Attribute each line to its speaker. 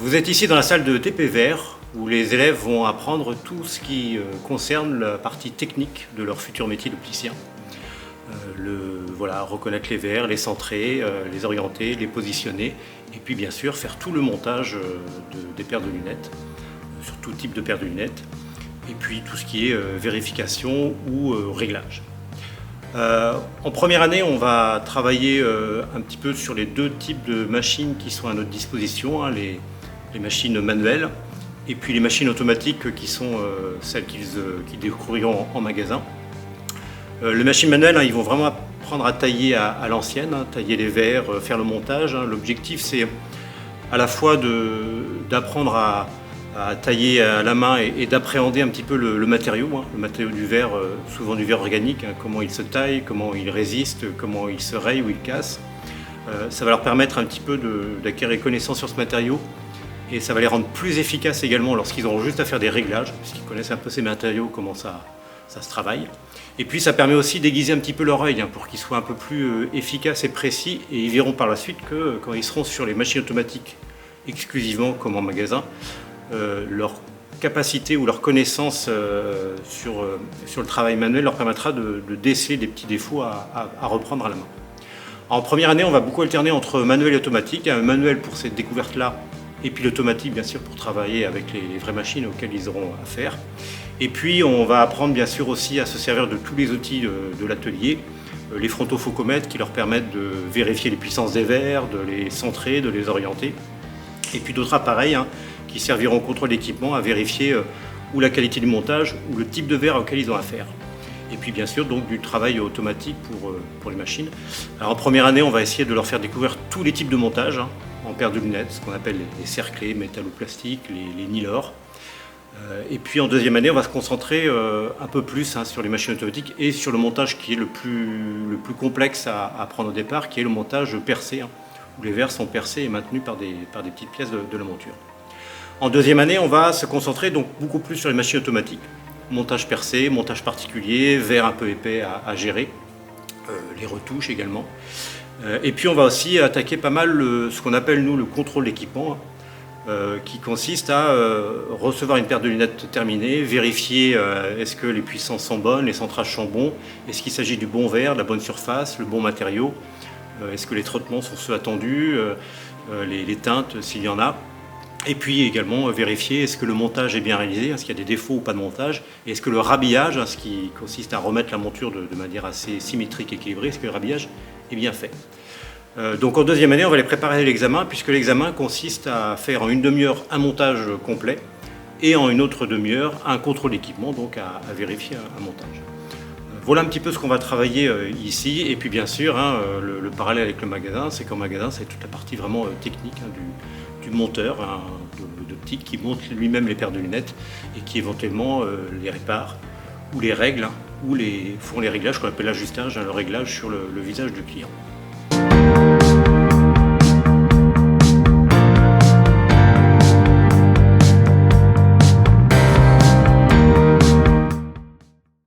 Speaker 1: Vous êtes ici dans la salle de TP Vert où les élèves vont apprendre tout ce qui concerne la partie technique de leur futur métier d'opticien. Reconnaître les verres, les centrer, les orienter, les positionner et puis bien sûr faire tout le montage des paires de lunettes, sur tout type de paires de lunettes et puis tout ce qui est vérification ou réglage. En première année, on va travailler un petit peu sur les deux types de machines qui sont à notre disposition, les machines manuelles et puis les machines automatiques qui sont celles qu'ils découvriront en magasin. Les machines manuelles, ils vont vraiment apprendre à tailler à l'ancienne, tailler les verres, faire le montage. L'objectif, c'est à la fois d'apprendre à tailler à la main et d'appréhender un petit peu le matériau du verre, souvent du verre organique, comment il se taille, comment il résiste, comment il se raye ou il casse. Ça va leur permettre un petit peu d'acquérir connaissance sur ce matériau et ça va les rendre plus efficaces également lorsqu'ils auront juste à faire des réglages, puisqu'ils connaissent un peu ces matériaux, comment ça se travaille. Et puis ça permet aussi d'aiguiser un petit peu leur œil pour qu'ils soient un peu plus efficaces et précis, et ils verront par la suite que quand ils seront sur les machines automatiques exclusivement comme en magasin, leur capacité ou leur connaissance sur le travail manuel leur permettra de déceler des petits défauts à reprendre à la main. En première année, on va beaucoup alterner entre manuel et automatique. Un manuel pour ces découvertes-là et puis l'automatique bien sûr pour travailler avec les vraies machines auxquelles ils auront affaire. Et puis on va apprendre bien sûr aussi à se servir de tous les outils de l'atelier, les frontofocomètres qui leur permettent de vérifier les puissances des verres, de les centrer, de les orienter. Et puis d'autres appareils qui serviront au contrôle d'équipement à vérifier ou la qualité du montage ou le type de verre auquel ils ont affaire. Et puis bien sûr donc du travail automatique pour les machines. Alors en première année, on va essayer de leur faire découvrir tous les types de montage en paires de lunettes, ce qu'on appelle les cerclés, métallo-plastiques, les nylors. Et puis en deuxième année, on va se concentrer un peu plus sur les machines automatiques et sur le montage qui est le plus complexe à apprendre au départ, qui est le montage percé, où les verres sont percés et maintenus par des petites pièces de la monture. En deuxième année, on va se concentrer donc beaucoup plus sur les machines automatiques. Montage percé, montage particulier, verres un peu épais à gérer, les retouches également. Et puis on va aussi attaquer pas mal ce qu'on appelle nous le contrôle d'équipement, qui consiste à recevoir une paire de lunettes terminée, vérifier est-ce que les puissances sont bonnes, les centrages sont bons, est-ce qu'il s'agit du bon verre, de la bonne surface, le bon matériau, est-ce que les traitements sont ceux attendus, les teintes s'il y en a. Et puis également vérifier est-ce que le montage est bien réalisé, est-ce qu'il y a des défauts ou pas de montage, et est-ce que le rhabillage, ce qui consiste à remettre la monture de manière assez symétrique et équilibrée, est-ce que le rhabillage est bien fait. Donc en deuxième année, on va les préparer à l'examen, puisque l'examen consiste à faire en une demi-heure un montage complet et en une autre demi-heure un contrôle d'équipement, donc à vérifier un montage. Voilà un petit peu ce qu'on va travailler ici, et puis bien sûr, le parallèle avec le magasin, c'est qu'en magasin, c'est toute la partie vraiment technique du monteur d'optique qui monte lui-même les paires de lunettes et qui éventuellement les répare ou les règle ou font les réglages qu'on appelle l'ajustage, le réglage sur le visage du client.